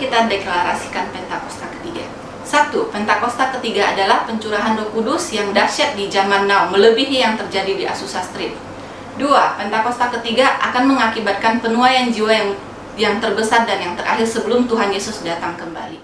kita deklarasikan Pentakosta ketiga. 1. Pentakosta ketiga adalah pencurahan Roh Kudus yang dahsyat di zaman now, melebihi yang terjadi di Azusa Street. 2. Pentakosta ketiga akan mengakibatkan penuaian jiwa yang terbesar dan yang terakhir sebelum Tuhan Yesus datang kembali.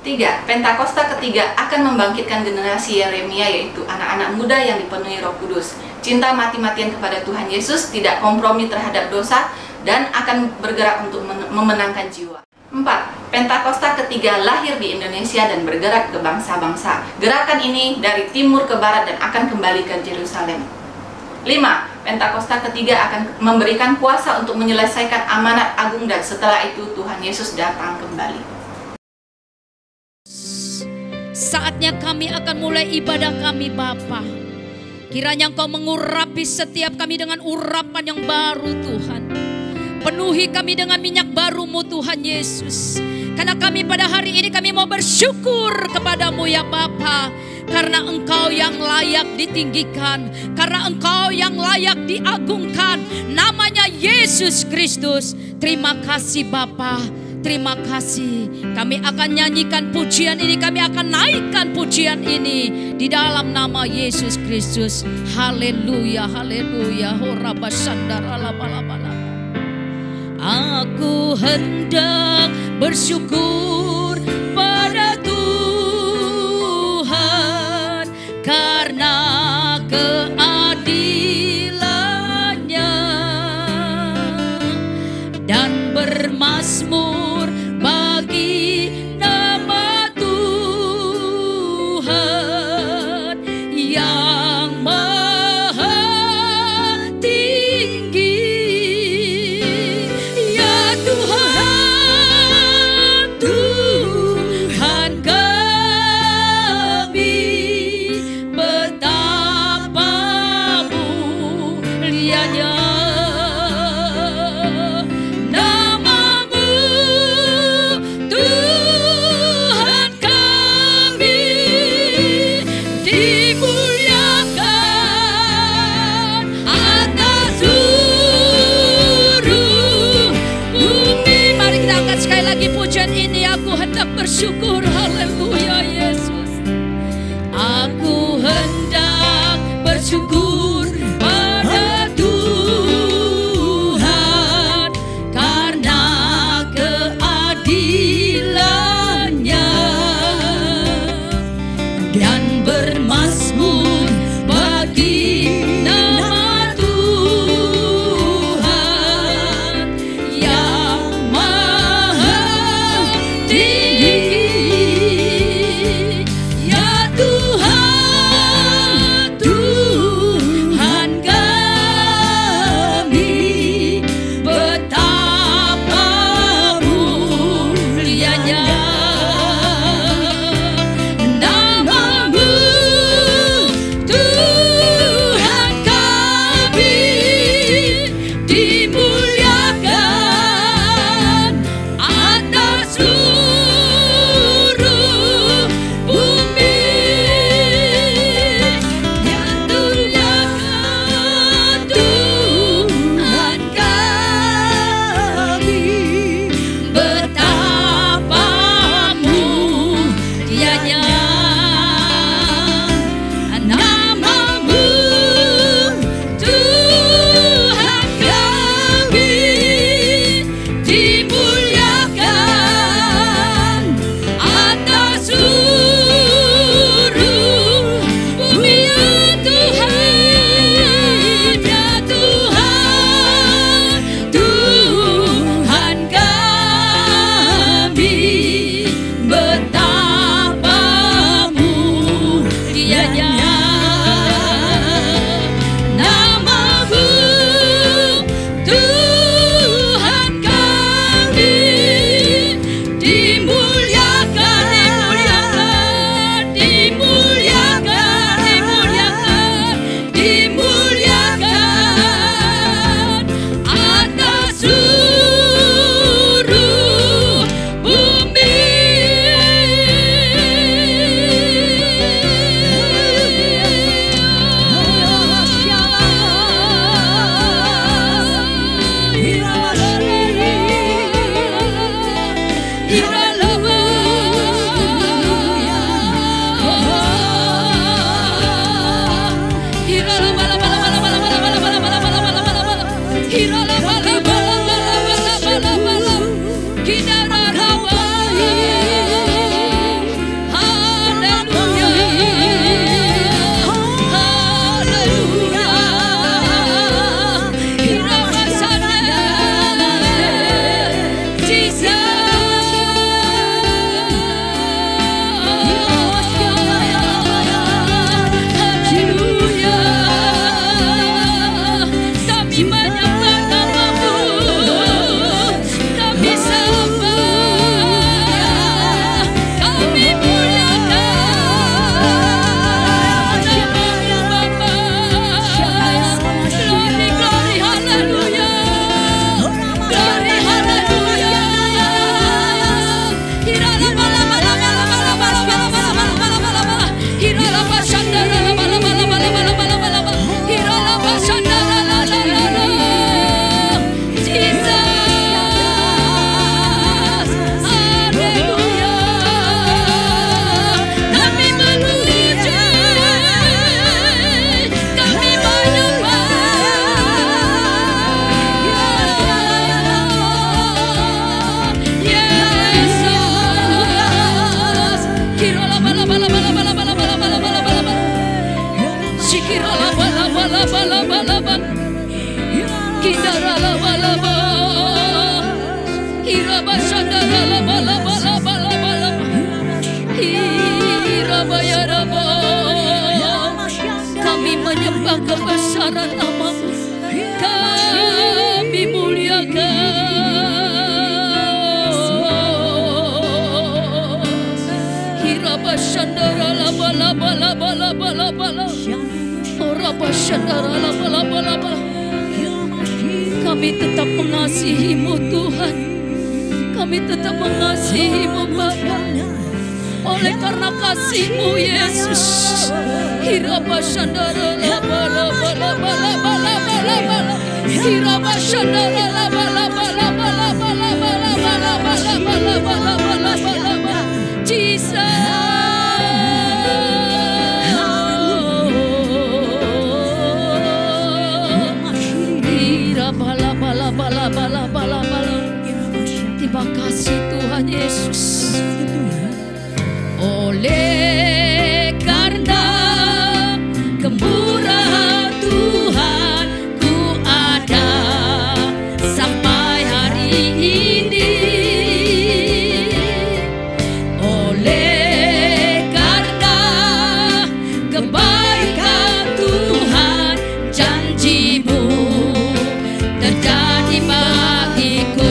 3. Pentakosta ketiga akan membangkitkan generasi Yeremia, yaitu anak-anak muda yang dipenuhi Roh Kudus, cinta mati-matian kepada Tuhan Yesus, tidak kompromi terhadap dosa, dan akan bergerak untuk memenangkan jiwa. 4. Pentakosta ketiga lahir di Indonesia dan bergerak ke bangsa-bangsa. Gerakan ini dari timur ke barat dan akan kembali ke Yerusalem. 5. Pentakosta ketiga akan memberikan kuasa untuk menyelesaikan amanat agung dan setelah itu Tuhan Yesus datang kembali. Saatnya kami akan mulai ibadah kami, Bapa. Kiranya Engkau mengurapi setiap kami dengan urapan yang baru, Tuhan. Penuhi kami dengan minyak baru-Mu, Tuhan Yesus. Karena kami pada hari ini kami mau bersyukur kepadamu ya Bapa. Karena Engkau yang layak ditinggikan. Karena Engkau yang layak diagungkan. Namanya Yesus Kristus. Terima kasih Bapa. Terima kasih. Kami akan nyanyikan pujian ini. Kami akan naikkan pujian ini. Di dalam nama Yesus Kristus. Haleluya. Haleluya. Horabasandarabalabala. Aku hendak bersyukur pada Tuhan karena keadilannya dan bermazmur bagi nama Tuhan yang maha tinggi. Tuhan kami, betapa mulianya nama-Mu, Tuhan kami, dimuliakan atas seluruh bumi. Mari kita angkat sekali lagi pujian ini. Aku hendak bersyukur, haleluya Yesus. Aku hendak bersyukur pada Tuhan karena keadilannya dan bermazmur bagi nama Tuhan yang maha tinggi. Ya Tuhan, Tuhan kami, betapa mulianya nama-Mu, Kami menyembah kebesaran nama-Mu, kami muliakan. Hiraba shandara laba laba laba laba laba laba. Oraba shandara laba laba laba. Kami tetap mengasihi-Mu Tuhan. Kami tetap mengasihi-Mu Bapa. Oleh karena kasih-Mu Yesus. Hiraba shandara laba laba laba laba laba laba. Hiraba shandara laba laba laba laba laba laba laba laba laba laba laba. Jesus. Terima kasih Tuhan Yesus. Oleh karena kemurahan Tuhan, ku ada sampai hari ini. Oleh karena kebaikan Tuhan, janji-Mu terjadi bagiku.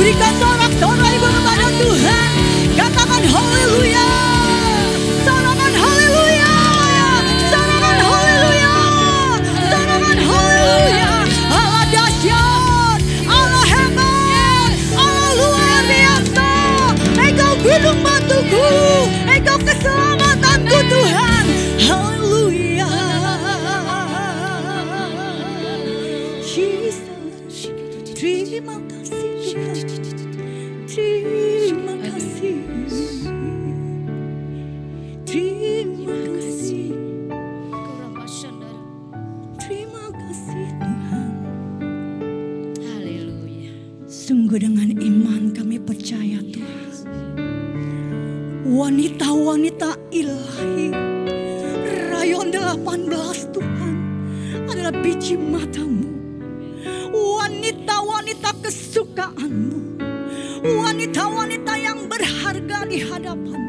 Berikan sorak-sorai kepada Tuhan. Katakan haleluya. Sorakan haleluya. Sorakan haleluya. Sorakan haleluya. Allah dahsyat, Allah hebat, Allah luar biasa. Engkau gunung batuku, Engkau keselamatanku Tuhan. Haleluya. Jesus, terima kasih. Terima kasih. Terima wanita-wanita ilahi, rayon 18 Tuhan adalah biji matamu, wanita-wanita kesukaanmu, wanita-wanita yang berharga di hadapanmu.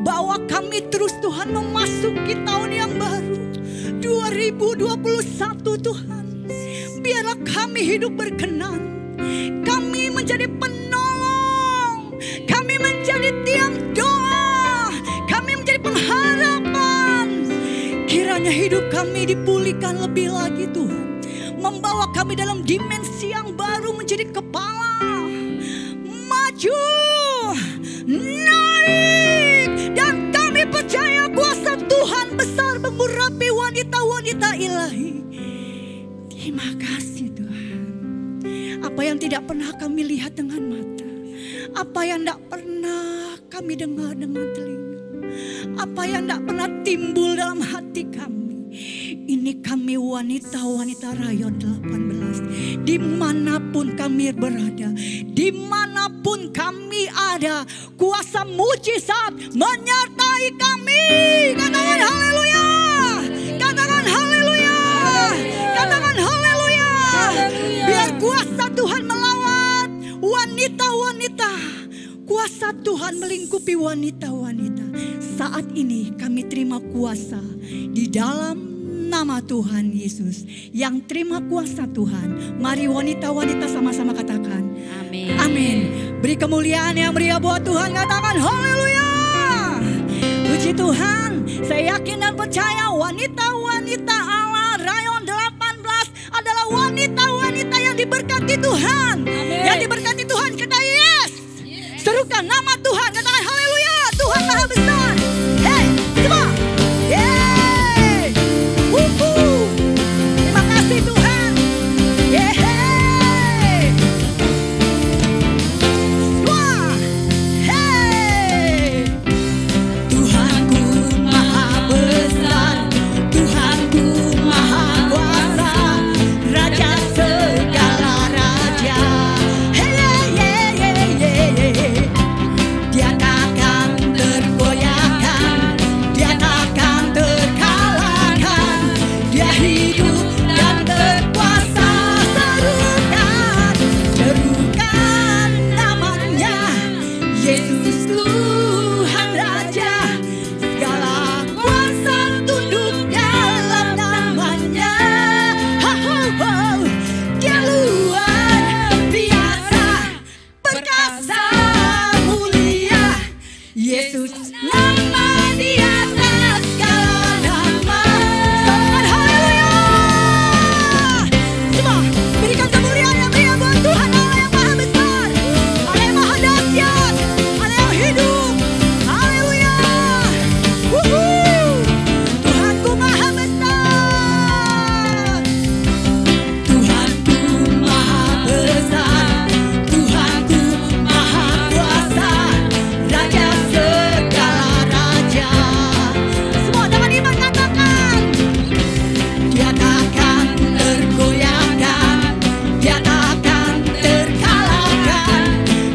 Bawa kami terus Tuhan memasuki tahun yang baru 2021 Tuhan. Biarlah kami hidup berkenan, kami menjadi penolong, kami menjadi tiang doa, kami menjadi pengharapan. Kiranya hidup kami dipulihkan lebih lagi Tuhan, membawa kami dalam dimensi yang baru, menjadi kepala, maju, naik. Dan kami percaya kuasa Tuhan besar mengurapi wanita-wanita ilahi. Terima kasih Tuhan. Apa yang tidak pernah kami lihat dengan mata, apa yang tidak pernah kami dengar dengan telinga, apa yang tidak pernah timbul dalam hati kami, ini kami wanita-wanita rayon 18, dimanapun kami berada, dimanapun kami ada, kuasa mujizat menyertai kami. Katakan haleluya, katakan haleluya, katakan haleluya. Biar kuasa Tuhan melawat wanita-wanita, kuasa Tuhan melingkupi wanita-wanita. Saat ini kami terima kuasa di dalam nama Tuhan Yesus. Yang terima kuasa Tuhan, mari wanita-wanita sama-sama katakan Amin. Amin. Beri kemuliaan yang meriah buat Tuhan, katakan haleluya. Puji Tuhan, saya yakin dan percaya wanita-wanita Allah rayon 18 adalah wanita-wanita yang diberkati Tuhan. Amin. Yang diberkati Tuhan, kata yes. Serukan nama Tuhan, katakan haleluya. Tuhan Maha Besar. Hey, semua. Yeay. Terima kasih Tuhan. Yeay. Semua. Hey. Tuhanku Maha Besar, Tuhanku Maha Kuasa, Raja segala raja. Hey, yeah, yeah, yeah, yeah. Dia takkan tergoyahkan, dia takkan terkalahkan, dia hidup dan berkuasa. Serukan, serukan namanya, Yesus Tuhan Raja. Segala kuasa tunduk dalam namanya. Dia luar biasa, perkasa, mulia. Yesus nama di atas segala nama. Selamat haleluya. Semua berikan kemuliaan yang meriah buat Tuhan Allah yang Maha Besar, Allah yang Maha Dahsyat, Allah yang hidup. Haleluya. Tuhanku Maha Besar, Tuhanku Maha Besar, Tuhanku Maha Kuasa, Raja segala raja. Semua dapat iman katakan, dia takkan tergoyahkan, dia takkan terkalahkan,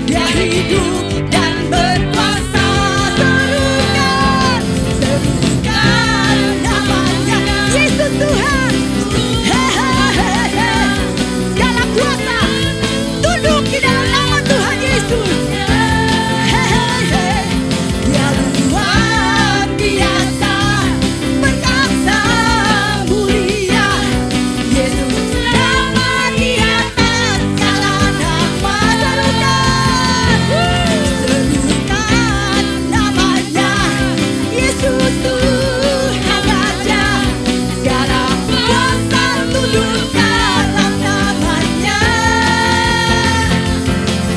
dia hidup dan berkuasa. Serukan, serukan namanya, Yesus Tuhan. Hehehe. Segala kuasa tunduk di dalam nama Tuhan Yesus. Hehehe. Dia luar biasa, perkasa, mulia. Yesus nama di atas segala nama. Serukan namanya, Yesus Tuhan Raja. Segala kuasa tunduk dalam namanya.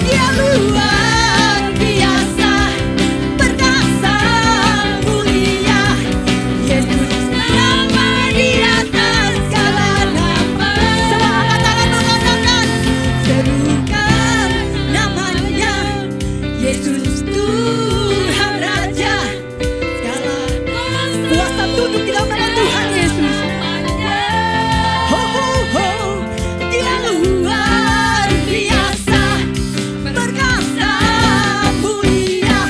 Dia luar biasa, perkasa, mulia. Yesus nama di atas segala nama. Semua katakan mengatakan, serukan namanya, Yesus Tuhan Raja. Segala kuasa tunduk di dalam nama Tuhan Yesus. Ho, ho, ho. Dia luar biasa, perkasa, mulia.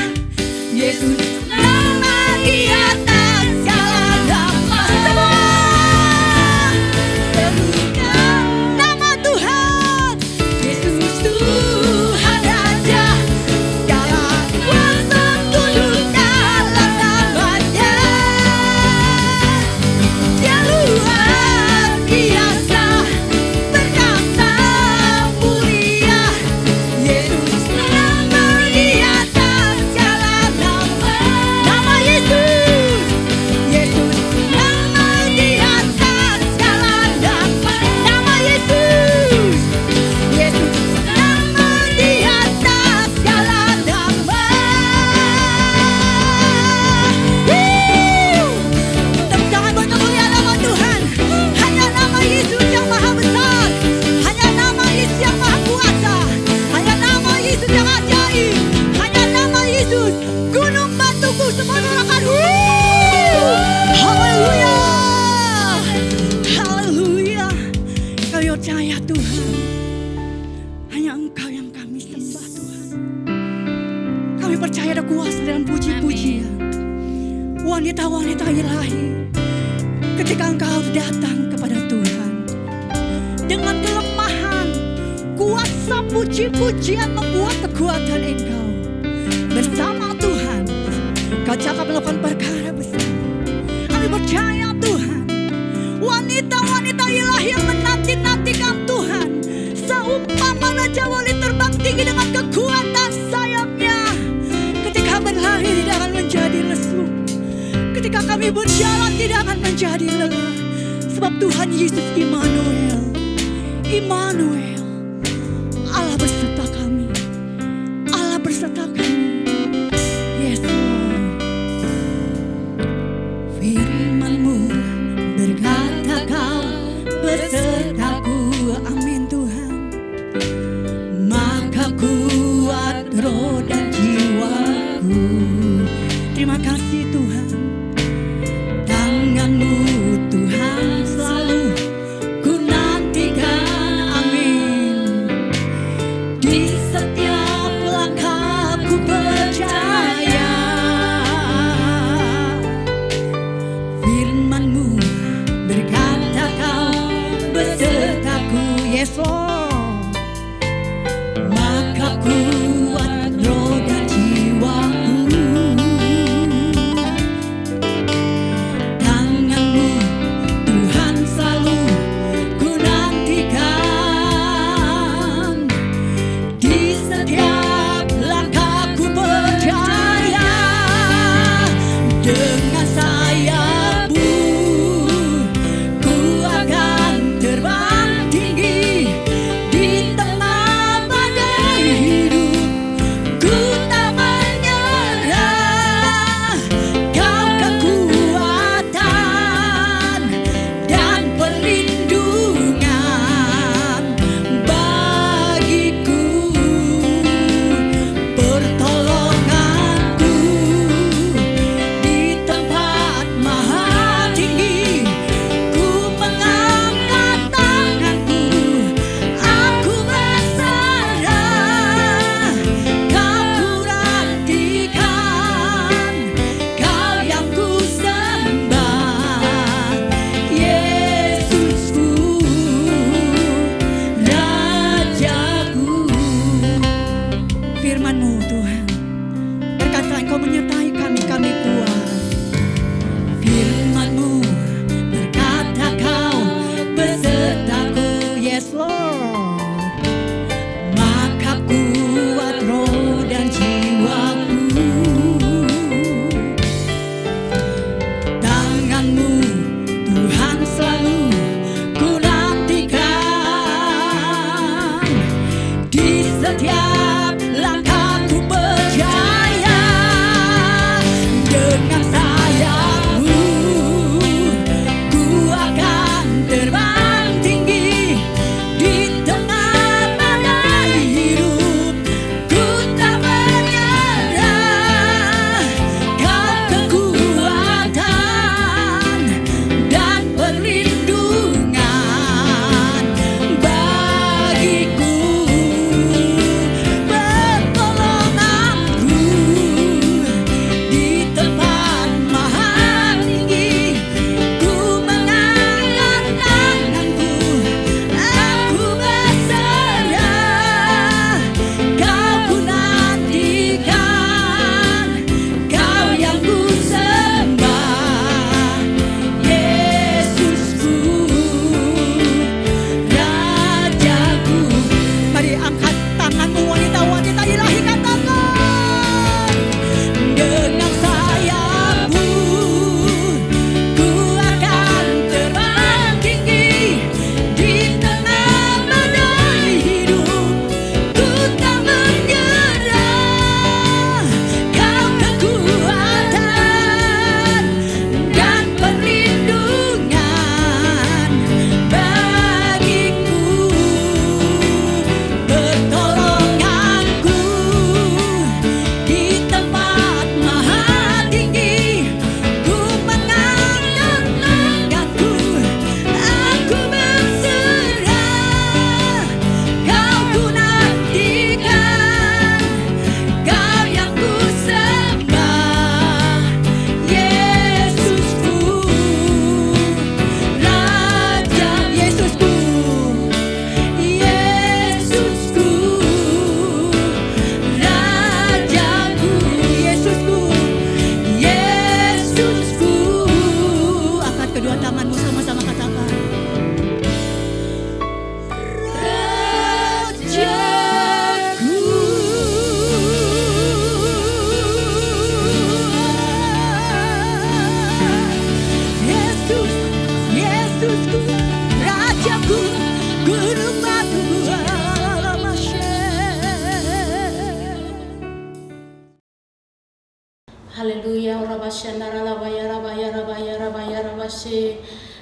Kudus, gunung batuku, semua katakan haleluya, haleluya. Kami percaya Tuhan, hanya Engkau yang kami sembah Tuhan. Kami percaya ada kuasa dalam puji-pujian. Wanita-wanita ilahi, ketika Engkau datang kepada Tuhan dengan kelemahan, kuasa puji-pujian membuat kekuatan Engkau. Bersama Tuhan, Kau cakap melakukan perkara besar. Kami percaya Tuhan, wanita-wanita ilahi yang menanti-nantikan Tuhan, seumpama Raja Wali terbang tinggi dengan kekuatan sayapnya. Ketika berlari tidak akan menjadi lesu, ketika kami berjalan tidak akan menjadi lelah. Sebab Tuhan Yesus Immanuel, Immanuel, Allah beserta kami, Allah beserta kami. Yes Lord. Firman-Mu berkata Kau besertaku, amin Tuhan. Maka kuat roh dan jiwaku. Terima kasih Tuhan. Tangan-Mu Tuhan selalu ku nantikan, amin. Di setiap langkahku percaya. Firman-Mu berkata Kau besertaku, yes Lord. Maka kuat roh dan jiwaku. Tangan-Mu Tuhan selalu ku nantikan. Di setiap langkahku percaya. Dengan sayap-Mu ku akan terbang tinggi. Di tengah badai hidup ku tak menyerah. Kau kekuatan dan perlindungan bagiku, pertolonganku di tempat maha tinggi. Ku mengangkat tanganku, aku berserah. Kau ku nantikan, Kau yang ku sembah, Yesusku, Rajaku. Firman-Mu Tuhan berkata Engkau menyertai kami, kami kuat. Firman-Mu berkata Kau besertaku, yes Lord. Maka kuat roh dan jiwaku. Tangan-Mu Tuhan selalu ku nantikan. Di setiap langkahku percaya. Haleluya.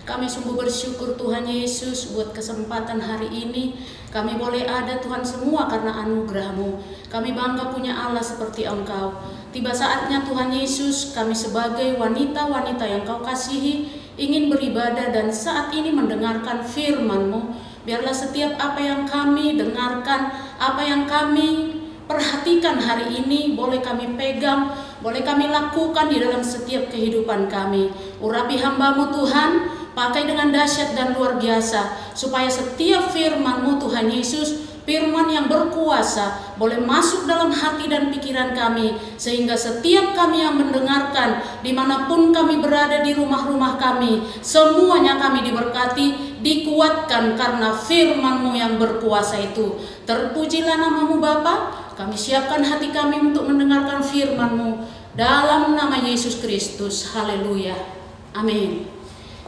Kami sungguh bersyukur Tuhan Yesus buat kesempatan hari ini. Kami boleh ada Tuhan semua karena anugerah-Mu. Kami bangga punya Allah seperti Engkau. Tiba saatnya Tuhan Yesus, kami sebagai wanita-wanita yang Kau kasihi ingin beribadah dan saat ini mendengarkan firman-Mu. Biarlah setiap apa yang kami dengarkan, apa yang kami perhatikan hari ini boleh kami pegang, boleh kami lakukan di dalam setiap kehidupan kami. Urapi hamba-Mu Tuhan, pakai dengan dahsyat dan luar biasa, supaya setiap firman-Mu Tuhan Yesus, firman yang berkuasa, boleh masuk dalam hati dan pikiran kami, sehingga setiap kami yang mendengarkan, dimanapun kami berada di rumah-rumah kami, semuanya kami diberkati, dikuatkan karena firman-Mu yang berkuasa itu. Terpujilah nama-Mu Bapa. Kami siapkan hati kami untuk mendengarkan firman-Mu dalam nama Yesus Kristus. Haleluya. Amin.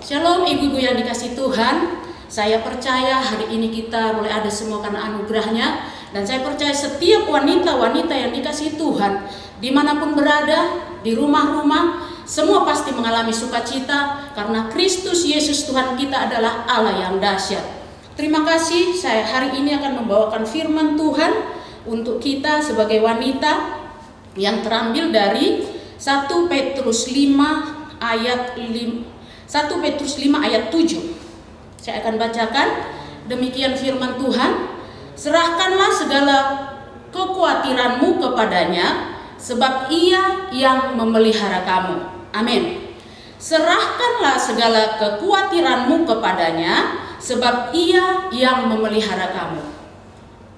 Shalom ibu-ibu yang dikasih Tuhan. Saya percaya hari ini kita boleh ada semua karena anugerahnya. Dan saya percaya setiap wanita-wanita yang dikasih Tuhan, dimanapun berada, di rumah-rumah, semua pasti mengalami sukacita karena Kristus Yesus Tuhan kita adalah Allah yang dahsyat. Terima kasih, saya hari ini akan membawakan firman Tuhan untuk kita sebagai wanita yang terambil dari 1 Petrus 5 ayat 7. Saya akan bacakan demikian firman Tuhan. Serahkanlah segala kekhawatiranmu kepadanya, sebab Ia yang memelihara kamu. Amin. Serahkanlah segala kekhawatiranmu kepadanya, sebab Ia yang memelihara kamu.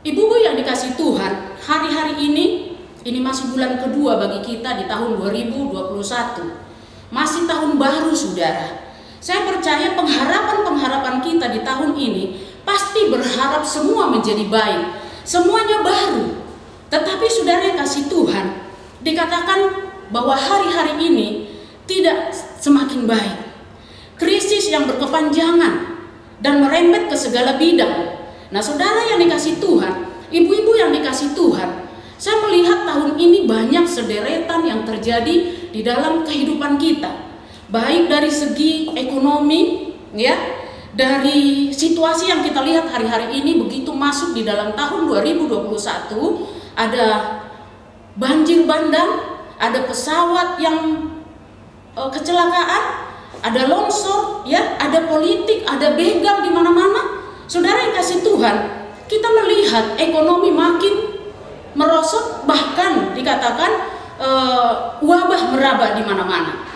Ibu-ibu yang dikasih Tuhan, hari-hari ini masih bulan kedua bagi kita di tahun 2021. Masih tahun baru saudara. Saya percaya pengharapan-pengharapan kita di tahun ini pasti berharap semua menjadi baik. Semuanya baru. Tetapi saudara yang kasih Tuhan, dikatakan bahwa hari-hari ini tidak semakin baik. Krisis yang berkepanjangan dan merembet ke segala bidang. Nah saudara yang dikasih Tuhan, ibu-ibu yang dikasih Tuhan, saya melihat tahun ini banyak sederetan yang terjadi di dalam kehidupan kita. Baik dari segi ekonomi, ya, dari situasi yang kita lihat hari-hari ini begitu masuk di dalam tahun 2021, ada banjir bandang, ada pesawat yang kecelakaan, ada longsor, ya, ada politik, ada begal di mana-mana. Saudara yang kasih Tuhan, kita melihat ekonomi makin merosot, bahkan dikatakan wabah meraba di mana-mana.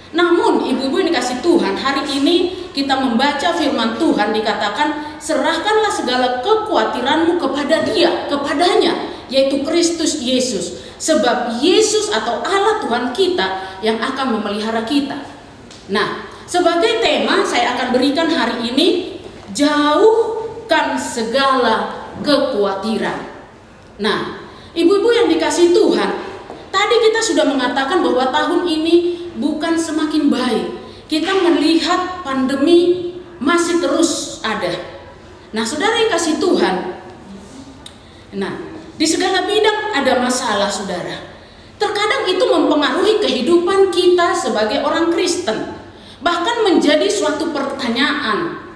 Namun ibu-ibu yang dikasih Tuhan, hari ini kita membaca firman Tuhan dikatakan serahkanlah segala kekhawatiranmu kepada Dia, kepadanya, yaitu Kristus Yesus. Sebab Yesus atau Allah Tuhan kita yang akan memelihara kita. Nah, sebagai tema saya akan berikan hari ini, jauhkan segala kekhawatiran. Nah, ibu-ibu yang dikasih Tuhan, tadi kita sudah mengatakan bahwa tahun ini bukan semakin baik. Kita melihat pandemi masih terus ada. Nah, saudara yang kasih Tuhan, nah, di segala bidang ada masalah, saudara. Terkadang itu mempengaruhi kehidupan kita sebagai orang Kristen. Bahkan menjadi suatu pertanyaan.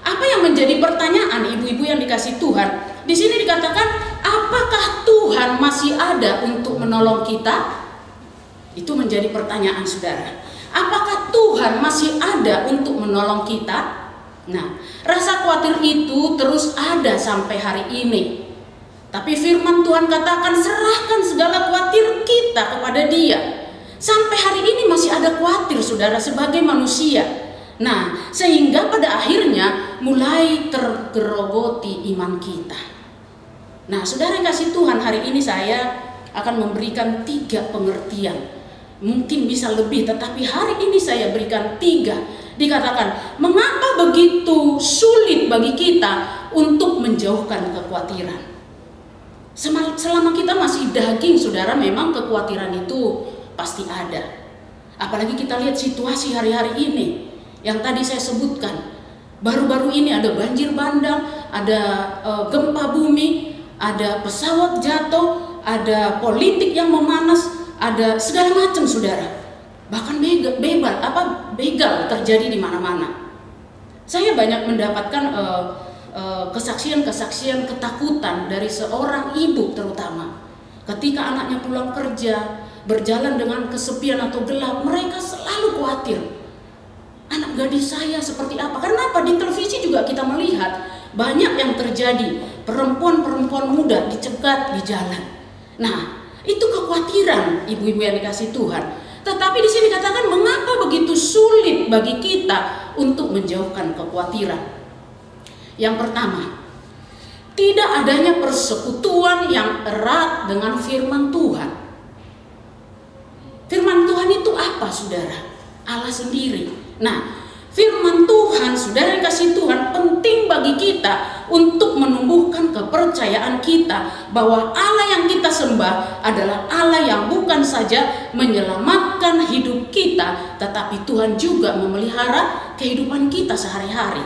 Apa yang menjadi pertanyaan ibu-ibu yang dikasih Tuhan? Di sini dikatakan, apakah Tuhan masih ada untuk menolong kita? Itu menjadi pertanyaan saudara. Apakah Tuhan masih ada untuk menolong kita? Nah, rasa khawatir itu terus ada sampai hari ini. Tapi firman Tuhan katakan serahkan segala khawatir kita kepada Dia. Sampai hari ini masih ada khawatir saudara sebagai manusia. Nah, sehingga pada akhirnya mulai tergerogoti iman kita. Nah, saudara yang kasih Tuhan, hari ini saya akan memberikan 3 pengertian. Mungkin bisa lebih, tetapi hari ini saya berikan 3. Dikatakan, mengapa begitu sulit bagi kita untuk menjauhkan kekhawatiran? Selama kita masih daging, saudara, memang kekhawatiran itu pasti ada. Apalagi kita lihat situasi hari-hari ini yang tadi saya sebutkan. Baru-baru ini ada banjir bandang, ada gempa bumi, ada pesawat jatuh, ada politik yang memanas, ada segala macam saudara. Bahkan begal terjadi di mana-mana. Saya banyak mendapatkan kesaksian-kesaksian ketakutan dari seorang ibu terutama. Ketika anaknya pulang kerja, berjalan dengan kesepian atau gelap, mereka selalu khawatir. Anak gadis saya seperti apa? Karena apa? Di televisi juga kita melihat banyak yang terjadi. Perempuan-perempuan muda dicegat di jalan. Nah, itu kekhawatiran ibu-ibu yang dikasih Tuhan. Tetapi di sini katakan mengapa begitu sulit bagi kita untuk menjauhkan kekhawatiran. Yang pertama, tidak adanya persekutuan yang erat dengan firman Tuhan. Firman Tuhan itu apa, saudara? Allah sendiri. Nah, firman Tuhan, saudara yang kasih Tuhan, penting bagi kita untuk menumbuhkan kepercayaan kita bahwa Allah yang kita sembah adalah Allah yang bukan saja menyelamatkan hidup kita, tetapi Tuhan juga memelihara kehidupan kita sehari-hari.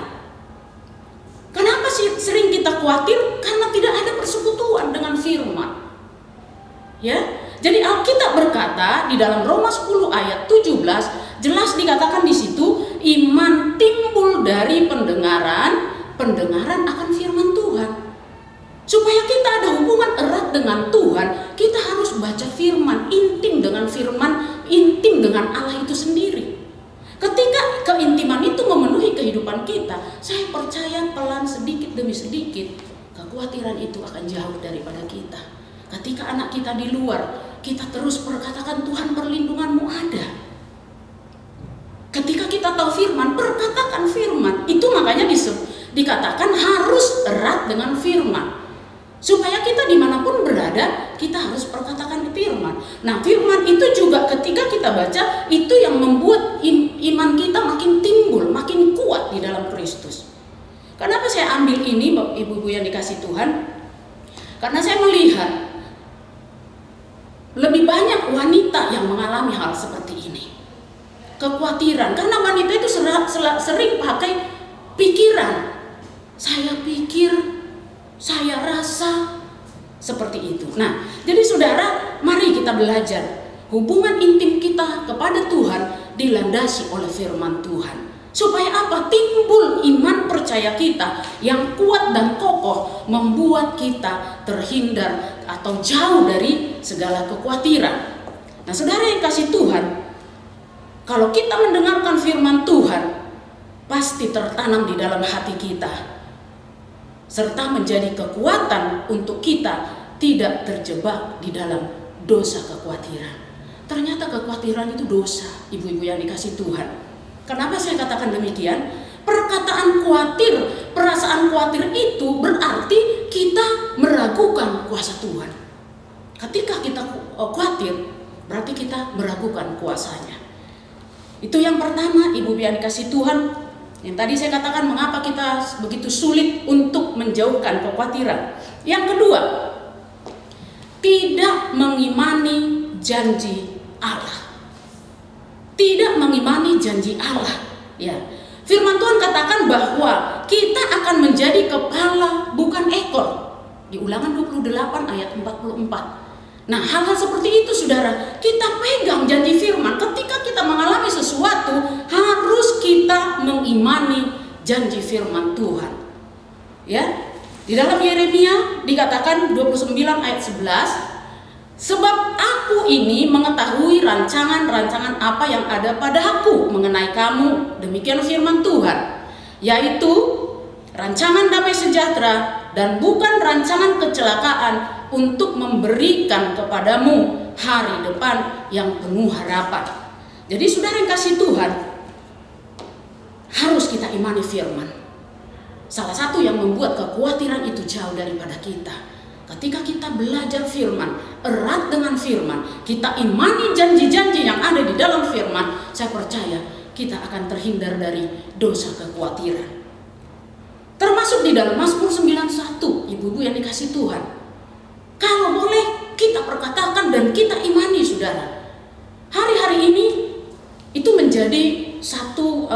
Kenapa sih sering kita khawatir? Karena tidak ada persekutuan dengan firman. Ya, jadi Alkitab berkata di dalam Roma 10 ayat 17 jelas dikatakan di situ, iman timbul dari pendengaran akan firman Tuhan. Supaya kita ada hubungan erat dengan Tuhan, kita harus baca firman, intim dengan firman, intim dengan Allah itu sendiri. Ketika keintiman itu memenuhi kehidupan kita, saya percaya pelan sedikit demi sedikit kekhawatiran itu akan jauh daripada kita. Ketika anak kita di luar, kita terus perkatakan, Tuhan perlindunganmu ada. Ketika kita tahu firman, perkatakan firman. Itu makanya dikatakan harus erat dengan firman. Supaya kita dimanapun berada, kita harus perkatakan firman. Nah, firman itu juga ketika kita baca, itu yang membuat iman kita makin timbul, makin kuat di dalam Kristus. Kenapa saya ambil ini, ibu-ibu yang dikasih Tuhan? Karena saya melihat lebih banyak wanita yang mengalami hal seperti ini. Kekhawatiran, karena wanita itu sering pakai pikiran. Saya pikir, saya rasa, seperti itu. Nah, jadi saudara, mari kita belajar. Hubungan intim kita kepada Tuhan dilandasi oleh firman Tuhan. Supaya apa? Timbul iman percaya kita yang kuat dan kokoh, membuat kita terhindar atau jauh dari segala kekhawatiran. Nah, saudara yang kasih Tuhan, kalau kita mendengarkan firman Tuhan, pasti tertanam di dalam hati kita, serta menjadi kekuatan untuk kita tidak terjebak di dalam dosa kekhawatiran. Ternyata kekhawatiran itu dosa, ibu-ibu yang dikasih Tuhan. Kenapa saya katakan demikian? Perkataan khawatir, perasaan khawatir itu berarti kita meragukan kuasa Tuhan. Ketika kita khawatir, berarti kita meragukan kuasanya. Itu yang pertama, ibu-ibu yang dikasih Tuhan. Yang tadi saya katakan mengapa kita begitu sulit untuk menjauhkan kekhawatiran. Yang kedua, tidak mengimani janji Allah. Tidak mengimani janji Allah. Ya, firman Tuhan katakan bahwa kita akan menjadi kepala bukan ekor. Di Ulangan 28 ayat 44. Nah, hal-hal seperti itu saudara, kita pegang janji firman. Ketika kita mengalami sesuatu, harus kita mengimani janji firman Tuhan. Ya, di dalam Yeremia dikatakan 29 ayat 11, sebab aku ini mengetahui rancangan-rancangan apa yang ada padaku mengenai kamu, demikian firman Tuhan, yaitu rancangan damai sejahtera dan bukan rancangan kecelakaan, untuk memberikan kepadamu hari depan yang penuh harapan. Jadi saudara yang kasih Tuhan, harus kita imani firman. Salah satu yang membuat kekhawatiran itu jauh daripada kita, ketika kita belajar firman, erat dengan firman, kita imani janji-janji yang ada di dalam firman, saya percaya kita akan terhindar dari dosa kekhawatiran. Termasuk di dalam Mazmur 91, ibu-ibu yang dikasih Tuhan. Kalau boleh kita perkatakan dan kita imani saudara. Hari-hari ini itu menjadi satu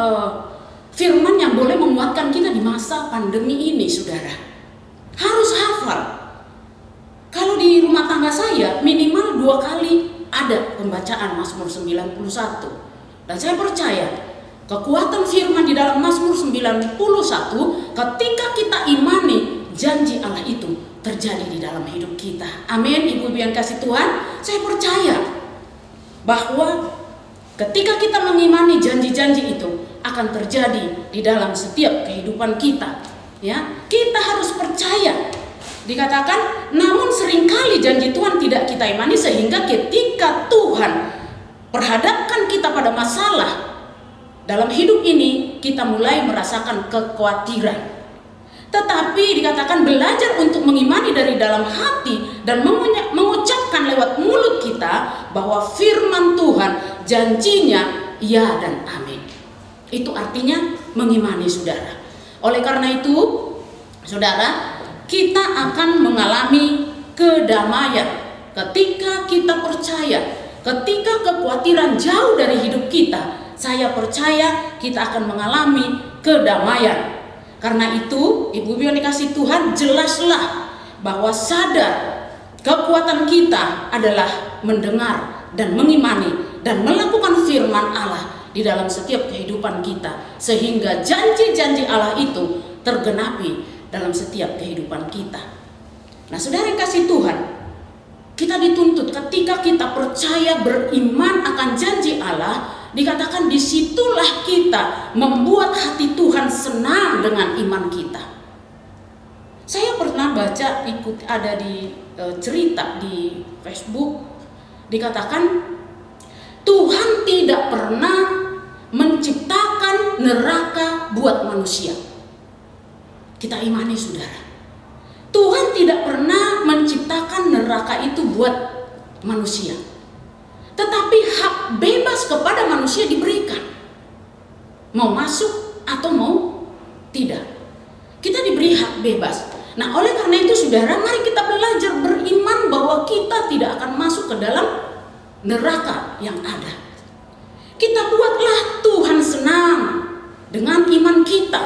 firman yang boleh menguatkan kita di masa pandemi ini saudara. Harus hafal. Kalau di rumah tangga saya minimal 2 kali ada ada pembacaan Mazmur 91. Dan saya percaya kekuatan firman di dalam Mazmur 91 ketika kita imani janji Allah itu terjadi di dalam hidup kita. Amin. Ibu-ibu yang kasih Tuhan, saya percaya bahwa ketika kita mengimani janji-janji itu akan terjadi di dalam setiap kehidupan kita. Ya, kita harus percaya. Dikatakan, namun seringkali janji Tuhan tidak kita imani sehingga ketika Tuhan perhadapkan kita pada masalah dalam hidup ini, kita mulai merasakan kekhawatiran. Tetapi dikatakan belajar untuk mengimani dari dalam hati dan mengucapkan lewat mulut kita bahwa firman Tuhan janjinya ya dan amin. Itu artinya mengimani, saudara. Oleh karena itu, saudara, kita akan mengalami kedamaian ketika kita percaya, ketika kekhawatiran jauh dari hidup kita. Saya percaya kita akan mengalami kedamaian. Karena itu, ibu-ibu yang dikasih Tuhan, jelaslah bahwa sadar kekuatan kita adalah mendengar dan mengimani dan melakukan firman Allah di dalam setiap kehidupan kita, sehingga janji-janji Allah itu tergenapi dalam setiap kehidupan kita. Nah, saudara yang kasih Tuhan, kita dituntut ketika kita percaya beriman akan janji Allah, dikatakan disitulah kita membuat hati Tuhan senang dengan iman kita. Saya pernah baca, ada di cerita di Facebook, dikatakan Tuhan tidak pernah menciptakan neraka buat manusia. Kita imani, saudara, Tuhan tidak pernah menciptakan neraka itu buat manusia. Tetapi hak bebas kepada manusia diberikan, mau masuk atau mau tidak. Kita diberi hak bebas. Nah, oleh karena itu, saudara, mari kita belajar beriman bahwa kita tidak akan masuk ke dalam neraka yang ada. Kita buatlah Tuhan senang dengan iman kita,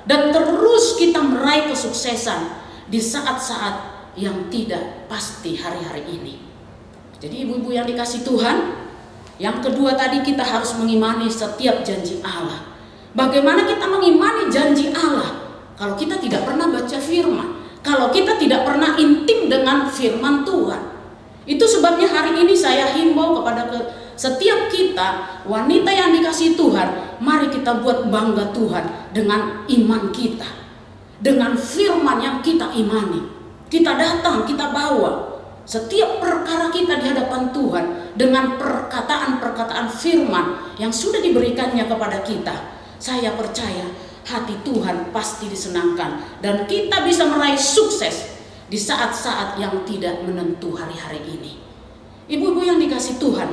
dan terus kita meraih kesuksesan di saat-saat yang tidak pasti hari-hari ini. Jadi ibu-ibu yang dikasih Tuhan, yang kedua tadi kita harus mengimani setiap janji Allah. Bagaimana kita mengimani janji Allah kalau kita tidak pernah baca firman, kalau kita tidak pernah intim dengan firman Tuhan? Itu sebabnya hari ini saya himbau kepada setiap kita, wanita yang dikasih Tuhan, mari kita buat bangga Tuhan dengan iman kita, dengan firman yang kita imani. Kita datang, kita bawa setiap perkara kita di hadapan Tuhan dengan perkataan-perkataan firman yang sudah diberikannya kepada kita. Saya percaya hati Tuhan pasti disenangkan dan kita bisa meraih sukses di saat-saat yang tidak menentu hari-hari ini. Ibu-ibu yang dikasih Tuhan,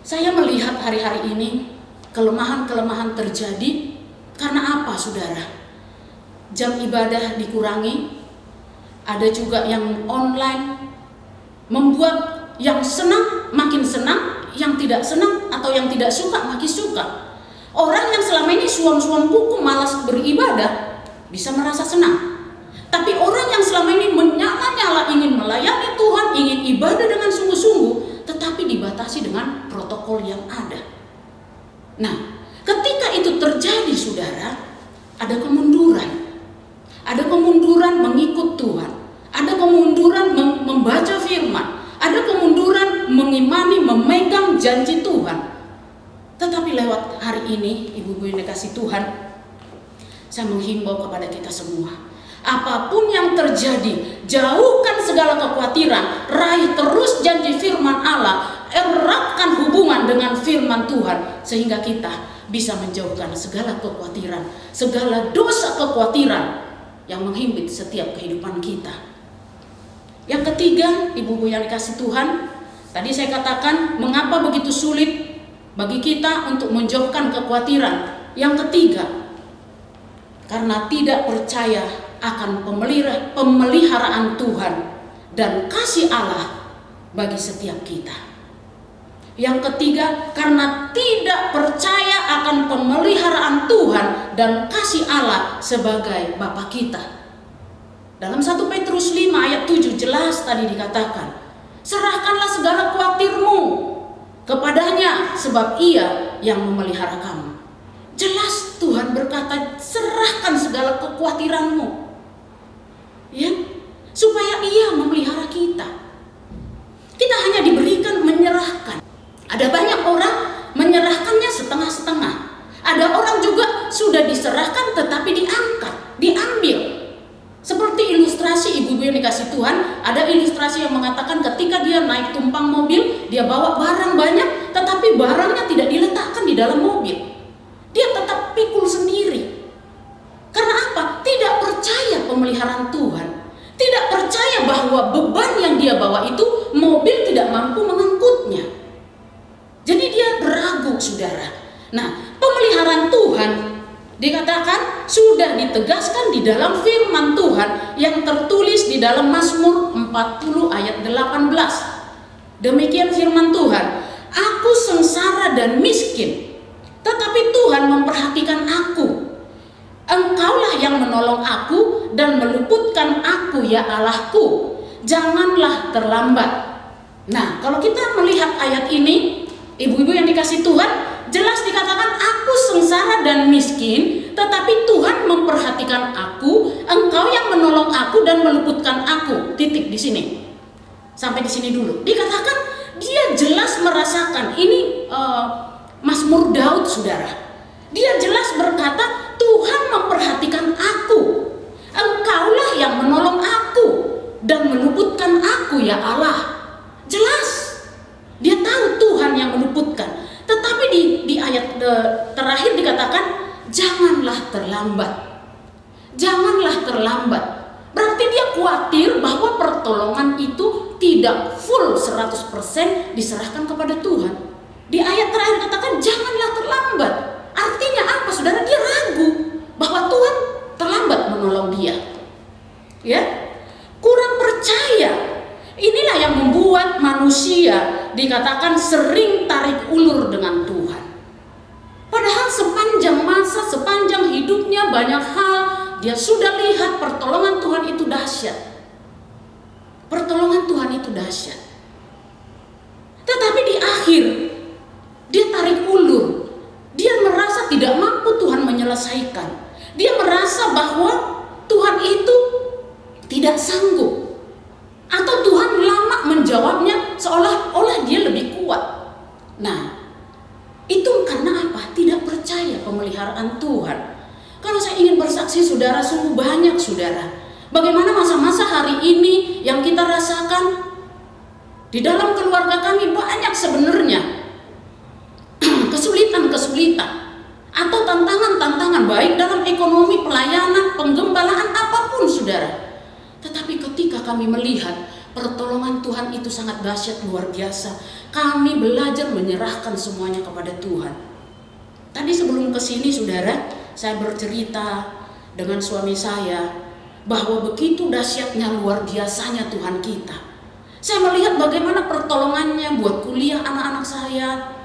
saya melihat hari-hari ini kelemahan-kelemahan terjadi karena apa, saudara? Jam ibadah dikurangi, ada juga yang online, membuat yang senang makin senang, yang tidak senang atau yang tidak suka makin suka. Orang yang selama ini suam-suam kuku malas beribadah bisa merasa senang. Tapi orang yang selama ini menyala-nyala ingin melayani Tuhan, ingin ibadah dengan sungguh-sungguh, tetapi dibatasi dengan protokol yang ada. Nah, ketika itu terjadi, saudara, ada kemunduran. Ada kemunduran mengikut Tuhan. Ada kemunduran membaca firman. Ada kemunduran mengimani, memegang janji Tuhan. Tetapi lewat hari ini, ibu-ibu yang dikasih Tuhan, saya menghimbau kepada kita semua. Apapun yang terjadi, jauhkan segala kekhawatiran, raih terus janji firman Allah, eratkan hubungan dengan firman Tuhan, sehingga kita bisa menjauhkan segala kekhawatiran, segala dosa kekhawatiran yang menghimpit setiap kehidupan kita. Yang ketiga, ibu-ibu yang dikasih Tuhan, tadi saya katakan mengapa begitu sulit bagi kita untuk menjauhkan kekhawatiran. Yang ketiga, karena tidak percaya akan pemeliharaan Tuhan dan kasih Allah bagi setiap kita. Yang ketiga, karena tidak percaya akan pemeliharaan Tuhan dan kasih Allah sebagai Bapa kita. Dalam 1 Petrus 5 ayat 7 jelas tadi dikatakan, Serahkanlah segala khawatirmu kepadanya, sebab Ia yang memelihara kamu. Jelas Tuhan berkata, serahkan segala kekhawatiranmu, ya, supaya Ia memelihara kita. Kita hanya diberikan menyerahkan. Ada banyak orang menyerahkannya setengah-setengah. Ada orang juga sudah diserahkan tetapi diangkat, diambil. Seperti ilustrasi ibu-ibu yang dikasih Tuhan, ada ilustrasi yang mengatakan ketika dia naik tumpang mobil, dia bawa barang banyak, tetapi barangnya tidak diletakkan di dalam mobil. Dia tetap pikul sendiri. Karena apa? Tidak percaya pemeliharaan Tuhan. Tidak percaya bahwa beban yang dia bawa itu mobil tidak mampu mengangkutnya. Jadi dia ragu, saudara. Nah, pemeliharaan Tuhan dikatakan sudah ditegaskan di dalam firman Tuhan yang tertulis di dalam Mazmur 40 ayat 18. Demikian firman Tuhan, aku sengsara dan miskin, tetapi Tuhan memperhatikan aku. Engkaulah yang menolong aku dan meluputkan aku, ya Allahku. Janganlah terlambat. Nah, kalau kita melihat ayat ini, ibu-ibu yang dikasih Tuhan, jelas dikatakan aku sengsara dan miskin, tetapi Tuhan memperhatikan aku. Engkau yang menolong aku dan meluputkan aku. Titik di sini. Sampai di sini dulu. Dikatakan dia jelas merasakan. Ini Mazmur Daud, saudara. Dia jelas berkata, Tuhan memperhatikan aku. Engkaulah yang menolong aku dan meluputkan aku, ya Allah. Jelas. Dia tahu Tuhan yang meluputkan. Tetapi di ayat terakhir dikatakan, janganlah terlambat. Janganlah terlambat. Berarti dia khawatir bahwa pertolongan itu tidak full 100% diserahkan kepada Tuhan. Di ayat terakhir katakan, janganlah terlambat. Artinya apa, saudara? Dia ragu bahwa Tuhan terlambat menolong dia. Ya, kurang percaya. Inilah yang membuat manusia dikatakan sering tarik ulur dengan Tuhan. Padahal sepanjang masa, sepanjang hidupnya banyak hal dia sudah lihat pertolongan Tuhan itu dahsyat. Pertolongan Tuhan itu dahsyat. Tetapi di akhir dia tarik ulur. Dia merasa tidak mampu Tuhan menyelesaikan. Dia merasa bahwa Tuhan itu tidak sanggup. Atau Tuhan lama menjawabnya seolah-olah dia lebih kuat. Nah, itu karena apa? Tidak percaya pemeliharaan Tuhan. Kalau saya ingin bersaksi, saudara, sungguh banyak, saudara. Bagaimana masa-masa hari ini yang kita rasakan di dalam keluarga kami banyak sebenarnya kesulitan-kesulitan atau tantangan-tantangan baik dalam ekonomi, pelayanan, penggembalaan, apapun, saudara. Tetapi ketika kami melihat pertolongan Tuhan itu sangat dahsyat, luar biasa, kami belajar menyerahkan semuanya kepada Tuhan. Tadi sebelum kesini, saudara, saya bercerita dengan suami saya bahwa begitu dahsyatnya, luar biasanya Tuhan kita. Saya melihat bagaimana pertolongannya buat kuliah anak-anak saya,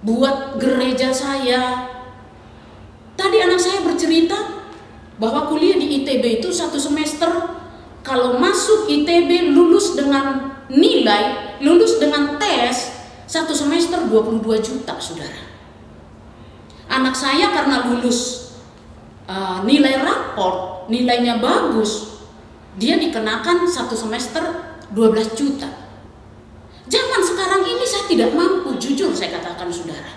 buat gereja saya. Tadi anak saya bercerita bahwa kuliah di ITB itu 1 semester, kalau masuk ITB lulus dengan nilai, lulus dengan tes, 1 semester 22 juta, saudara. Anak saya karena lulus nilai raport, nilainya bagus, dia dikenakan 1 semester 12 juta. Zaman sekarang ini saya tidak mampu, jujur saya katakan, saudara.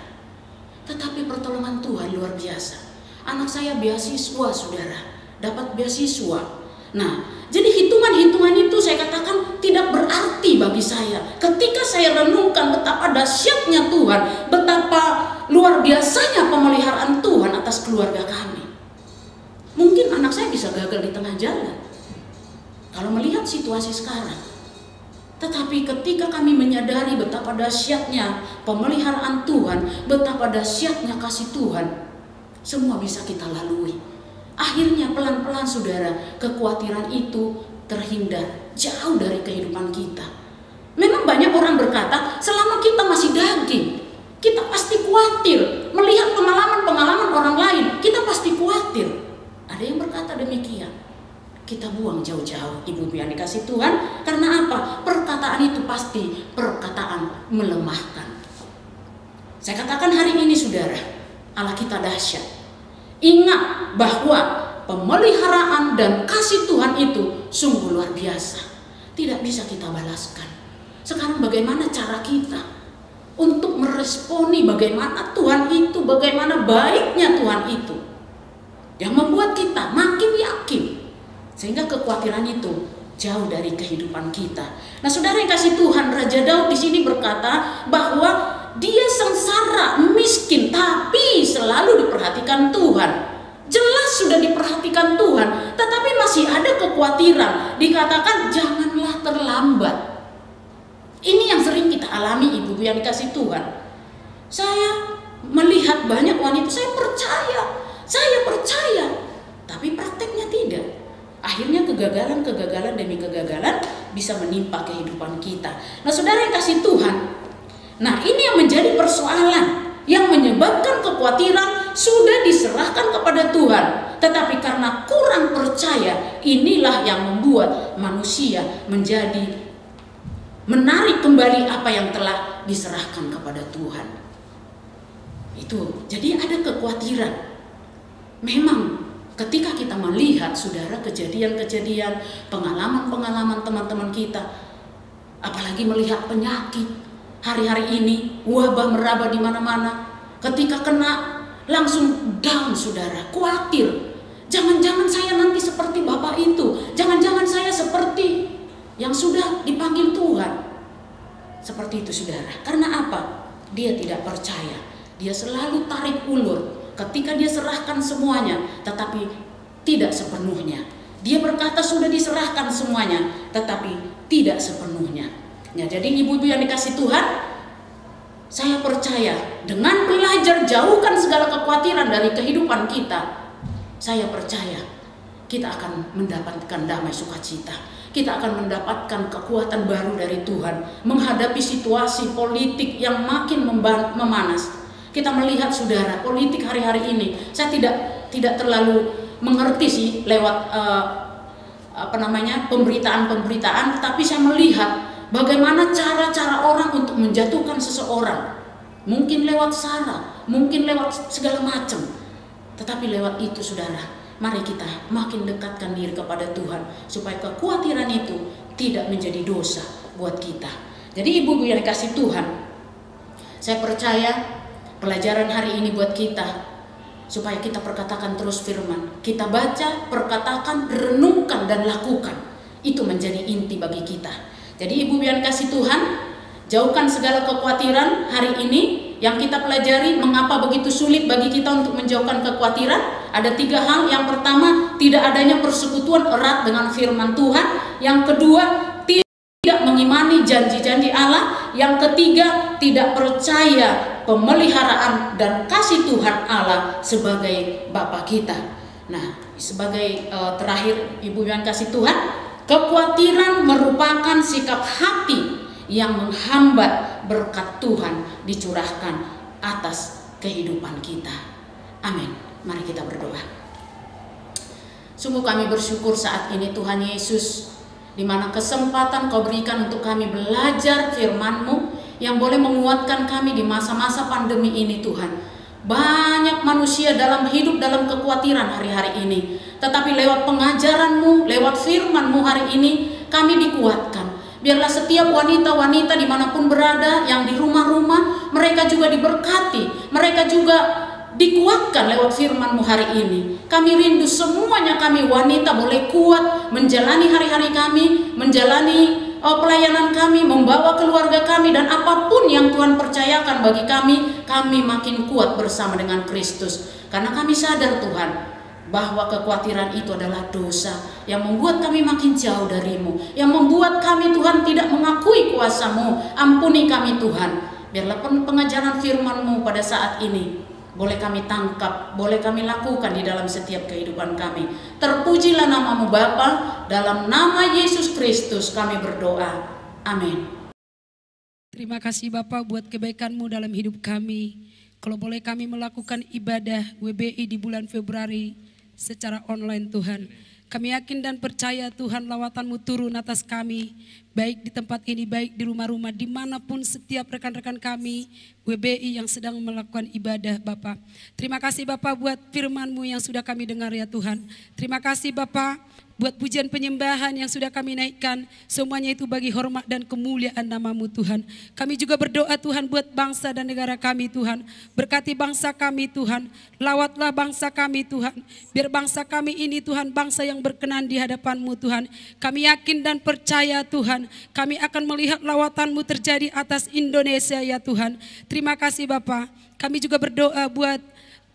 Tetapi pertolongan Tuhan luar biasa. Anak saya beasiswa, saudara, dapat beasiswa. Nah, jadi hitungan-hitungan itu saya katakan tidak berarti bagi saya. Ketika saya renungkan betapa dahsyatnya Tuhan, betapa luar biasanya pemeliharaan Tuhan atas keluarga kami. Mungkin anak saya bisa gagal di tengah jalan kalau melihat situasi sekarang. Tetapi ketika kami menyadari betapa dahsyatnya pemeliharaan Tuhan, betapa dahsyatnya kasih Tuhan, semua bisa kita lalui. Akhirnya pelan-pelan, saudara, kekhawatiran itu terhindar jauh dari kehidupan kita. Memang banyak orang berkata, selama kita masih daging, kita pasti khawatir. Melihat pengalaman-pengalaman orang lain, kita pasti khawatir. Ada yang berkata demikian. kita buang jauh-jauh, ibu-ibu yang dikasih Tuhan. Karena apa? Perkataan itu pasti perkataan melemahkan. Saya katakan hari ini saudara, Allah kita dahsyat. Ingat bahwa pemeliharaan dan kasih Tuhan itu sungguh luar biasa. Tidak bisa kita balaskan. Sekarang bagaimana cara kita untuk meresponi bagaimana Tuhan itu, bagaimana baiknya Tuhan itu, yang membuat kita makin yakin, sehingga kekhawatiran itu jauh dari kehidupan kita. Nah, saudara yang kasih Tuhan, Raja Daud di sini berkata bahwa dia sengsara, miskin, tapi selalu diperhatikan Tuhan. Jelas sudah diperhatikan Tuhan, tetapi masih ada kekhawatiran. Dikatakan janganlah terlambat. Ini yang sering kita alami, ibu-ibu yang dikasih Tuhan. Saya melihat banyak wanita, saya percaya, tapi prakteknya tidak. Akhirnya kegagalan demi kegagalan bisa menimpa kehidupan kita. Nah, saudara yang kasih Tuhan, nah ini yang menjadi persoalan yang menyebabkan kekhawatiran sudah diserahkan kepada Tuhan, tetapi karena kurang percaya, inilah yang membuat manusia menjadi menarik kembali apa yang telah diserahkan kepada Tuhan. Itu jadi ada kekhawatiran. Memang ketika kita melihat saudara kejadian-kejadian, pengalaman-pengalaman teman-teman kita, apalagi melihat penyakit hari-hari ini, wabah meraba di mana-mana. Ketika kena langsung down saudara, khawatir. Jangan-jangan saya nanti seperti bapak itu, jangan-jangan saya seperti yang sudah dipanggil Tuhan. Seperti itu saudara. Karena apa? Dia tidak percaya. Dia selalu tarik ulur ketika dia serahkan semuanya, tetapi tidak sepenuhnya. Dia berkata sudah diserahkan semuanya, tetapi tidak sepenuhnya. Ya, jadi ibu-ibu yang dikasih Tuhan, saya percaya dengan belajar jauhkan segala kekhawatiran dari kehidupan kita, saya percaya kita akan mendapatkan damai sukacita. Kita akan mendapatkan kekuatan baru dari Tuhan menghadapi situasi politik yang makin memanas. Kita melihat saudara politik hari-hari ini, saya tidak terlalu mengerti sih lewat pemberitaan, tetapi saya melihat bagaimana cara-cara orang untuk menjatuhkan seseorang. Mungkin lewat sara, mungkin lewat segala macam. Tetapi lewat itu saudara, mari kita makin dekatkan diri kepada Tuhan supaya kekhawatiran itu tidak menjadi dosa buat kita. Jadi ibu-ibu yang dikasih Tuhan, saya percaya pelajaran hari ini buat kita supaya kita perkatakan terus firman. Kita baca, perkatakan, renungkan dan lakukan. Itu menjadi inti bagi kita. Jadi ibu yang dikasih Tuhan, jauhkan segala kekhawatiran hari ini. Yang kita pelajari mengapa begitu sulit bagi kita untuk menjauhkan kekhawatiran. Ada 3 hal. Yang pertama, tidak adanya persekutuan erat dengan firman Tuhan. Yang kedua, tidak mengimani janji-janji Allah. Yang ketiga, tidak percaya pemeliharaan dan kasih Tuhan Allah sebagai Bapa kita. Nah, sebagai terakhir ibu yang kasih Tuhan, kekhawatiran merupakan sikap hati yang menghambat berkat Tuhan dicurahkan atas kehidupan kita. Amin. Mari kita berdoa. Sungguh kami bersyukur saat ini Tuhan Yesus, di mana kesempatan Kau berikan untuk kami belajar firman-Mu yang boleh menguatkan kami di masa-masa pandemi ini Tuhan. Banyak manusia hidup dalam kekhawatiran hari-hari ini, tetapi lewat pengajaran-Mu, lewat firman-Mu hari ini kami dikuatkan. Biarlah setiap wanita-wanita dimanapun berada, yang di rumah-rumah, mereka juga diberkati, mereka juga dikuatkan lewat firman-Mu hari ini. Kami rindu semuanya kami wanita boleh kuat menjalani hari-hari kami, menjalani pelayanan kami, membawa keluarga kami, dan apapun yang Tuhan percayakan bagi kami makin kuat bersama dengan Kristus. Karena kami sadar Tuhan, bahwa kekhawatiran itu adalah dosa yang membuat kami makin jauh dari-Mu, yang membuat kami Tuhan tidak mengakui kuasa-Mu. Ampuni kami Tuhan. Biarlah pengajaran firman-Mu pada saat ini boleh kami tangkap, boleh kami lakukan di dalam setiap kehidupan kami. Terpujilah nama-Mu Bapa, dalam nama Yesus Kristus kami berdoa. Amin. Terima kasih Bapak buat kebaikan-Mu dalam hidup kami. Kalau boleh kami melakukan ibadah WBI di bulan Februari secara online Tuhan. Kami yakin dan percaya Tuhan lawatan-Mu turun atas kami, baik di tempat ini, baik di rumah-rumah, dimanapun setiap rekan-rekan kami, WBI yang sedang melakukan ibadah Bapak. Terima kasih Bapak buat firman-Mu yang sudah kami dengar ya Tuhan. Terima kasih Bapak buat pujian penyembahan yang sudah kami naikkan, semuanya itu bagi hormat dan kemuliaan nama-Mu Tuhan. Kami juga berdoa Tuhan buat bangsa dan negara kami Tuhan. Berkati bangsa kami Tuhan, lawatlah bangsa kami Tuhan. Biar bangsa kami ini Tuhan, bangsa yang berkenan di hadapan-Mu Tuhan. Kami yakin dan percaya Tuhan, kami akan melihat lawatan-Mu terjadi atas Indonesia ya Tuhan. Terima kasih Bapak. Kami juga berdoa buat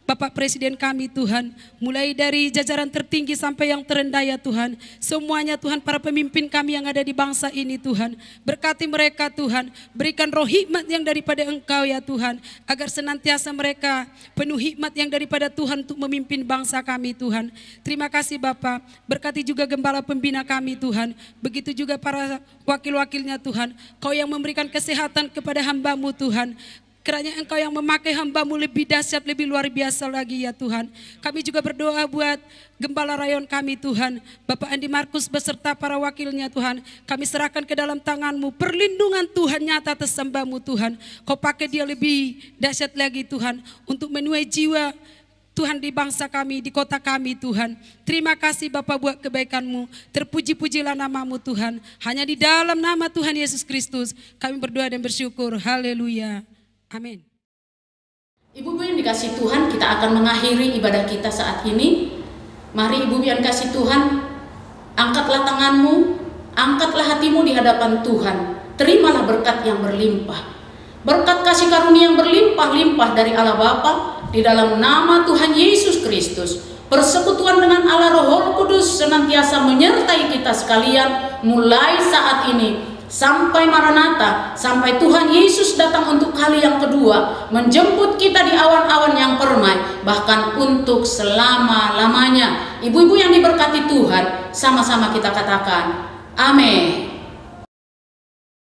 Bapak Presiden kami Tuhan, mulai dari jajaran tertinggi sampai yang terendah ya Tuhan. Semuanya Tuhan, para pemimpin kami yang ada di bangsa ini Tuhan. Berkati mereka Tuhan, berikan roh hikmat yang daripada Engkau ya Tuhan. Agar senantiasa mereka penuh hikmat yang daripada Tuhan untuk memimpin bangsa kami Tuhan. Terima kasih Bapak, berkati juga gembala pembina kami Tuhan. Begitu juga para wakil-wakilnya Tuhan. Kau yang memberikan kesehatan kepada hamba-Mu Tuhan. Kiranya Engkau yang memakai hamba-Mu lebih dahsyat, lebih luar biasa lagi ya Tuhan. Kami juga berdoa buat gembala rayon kami Tuhan. Bapak Andi Markus beserta para wakilnya Tuhan. Kami serahkan ke dalam tangan-Mu. Perlindungan Tuhan nyata atas hamba-Mu Tuhan. Kau pakai dia lebih dahsyat lagi Tuhan. Untuk menuai jiwa Tuhan di bangsa kami, di kota kami Tuhan. Terima kasih Bapak buat kebaikan-Mu. Terpuji-pujilah nama-Mu Tuhan. Hanya di dalam nama Tuhan Yesus Kristus kami berdoa dan bersyukur. Haleluya. Amin. Ibu-ibu yang dikasih Tuhan, kita akan mengakhiri ibadah kita saat ini. Mari ibu-ibu yang kasih Tuhan, angkatlah tanganmu, angkatlah hatimu di hadapan Tuhan. Terimalah berkat yang berlimpah. Berkat kasih karunia yang berlimpah-limpah dari Allah Bapa di dalam nama Tuhan Yesus Kristus. Persekutuan dengan Allah Roh Kudus senantiasa menyertai kita sekalian mulai saat ini sampai Maranatha, sampai Tuhan Yesus datang untuk kali yang kedua, menjemput kita di awan-awan yang permai, bahkan untuk selama-lamanya. Ibu-ibu yang diberkati Tuhan, sama-sama kita katakan amin.